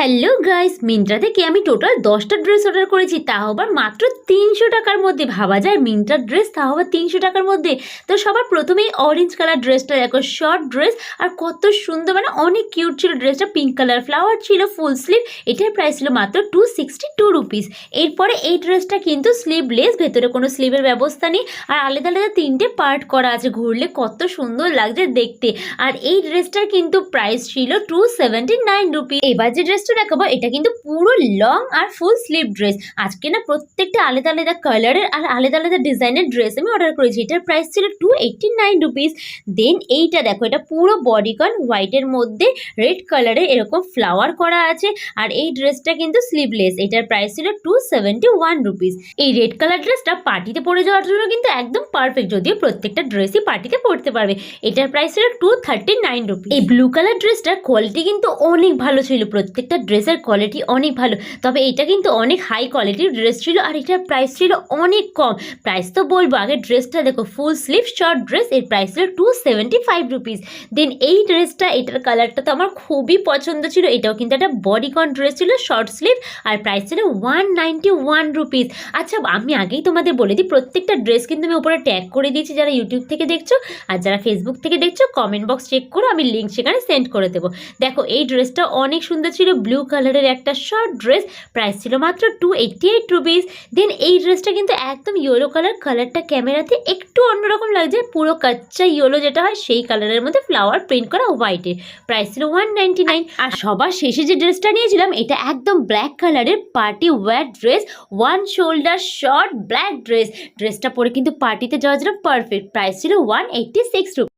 Hello guys, Myntra থেকে আমি total 10টা ড্রেস অর্ডার করেছি, তাও আবার মাত্র 300 টাকার মধ্যে। ভাবা যায় মিন্ত্রার ড্রেস, তাও আবার 300 টাকার মধ্যে। তো সবার প্রথমেই অরেঞ্জ কালার ড্রেসটা দেখো, শর্ট ড্রেস আর কত সুন্দর, মানে অনেক কিউট ছিল ড্রেসটা। পিঙ্ক কালার ফ্লাওয়ার ছিল, ফুল স্লিভ। এটার প্রাইস ছিল মাত্র 262 রুপিস। এরপরে এই ড্রেসটা কিন্তু স্লিভলেস, ভেতরে কোনো স্লিভের ব্যবস্থা নেই, আর আলাদা আলাদা 3টে পার্ট করা আছে। ঘুরলে কত সুন্দর লাগছে দেখতে। আর এই ড্রেসটার কিন্তু প্রাইস ছিল 279 রুপিস। এবার যে ড্রেসটা দেখাবো এটা কিন্তু পুরো লং আর ফুল স্লিভ ড্রেস। আজকে না প্রত্যেকটা আলাদা আলাদা কালারের আর আলাদা আলাদা ডিজাইনের ড্রেস আমি অর্ডার করেছি। এটার প্রাইস ছিল 289 রুপিস। দেন এইটা দেখো, এটা পুরো বডিকন হোয়াইটের মধ্যে রেড কালারের এরকম ফ্লাওয়ার করা আছে। আর এই ড্রেসটা কিন্তু স্লিভলেস। এটার প্রাইস ছিল 271 রুপিস। এই রেড কালার ড্রেসটা পার্টিতে পরে যাওয়ার জন্য কিন্তু একদম পারফেক্ট, যদিও প্রত্যেকটা ড্রেসই পার্টিতে পরতে পারবে। এটার প্রাইস ছিল 239 রুপিস। এই ব্লু কালার ড্রেসটার কোয়ালিটি কিন্তু অনেক ভালো ছিল, প্রত্যেকটা ড্রেসের কোয়ালিটি অনেক ভালো। তবে এটা কিন্তু অনেক হাই কোয়ালিটির ড্রেস ছিল, আর এটার প্রাইস ছিল অনেক কম। প্রাইস তো বলবো, আগে ড্রেসটা দেখো, ফুল স্লিভ শর্ট ড্রেস। এর প্রাইস ছিল 275 রুপিস। দেন এই ড্রেসটা, এটার কালারটা তো আমার খুবই পছন্দ ছিল। এটাও কিন্তু একটা বডিকন ড্রেস ছিল, শর্ট স্লিভ, আর প্রাইস ছিল 191 রুপিস। আচ্ছা, আমি আগেই তোমাদের বলে দিই, প্রত্যেকটা ড্রেস কিন্তু আমি উপরে ট্যাগ করে দিয়েছি। যারা ইউটিউব থেকে দেখছো আর যারা ফেসবুক থেকে দেখছো, কমেন্ট বক্স চেক করো, আমি লিঙ্ক সেখানে সেন্ড করে দেবো। দেখো এই ড্রেসটা অনেক সুন্দর ছিল, ব্লু কালারের একটা শর্ট ড্রেস। প্রাইস ছিল মাত্র 288 রুপিস। দেন এই ড্রেসটা কিন্তু একদম ইয়েলো কালার। কালারটা ক্যামেরাতে একটু অন্যরকম লাগছে, পুরো কাচ্চা ইয়েলো যেটা হয় সেই কালারের মধ্যে ফ্লাওয়ার প্রিন্ট করা হোয়াইটের। প্রাইস ছিল 199। আর সবার শেষে যে ড্রেসটা নিয়েছিলাম, এটা একদম ব্ল্যাক কালারের party wear dress, one shoulder short black dress. ড্রেসটা পরে কিন্তু পার্টিতে যাওয়ার জন্য পারফেক্ট। প্রাইস ছিল 186 রুপিস।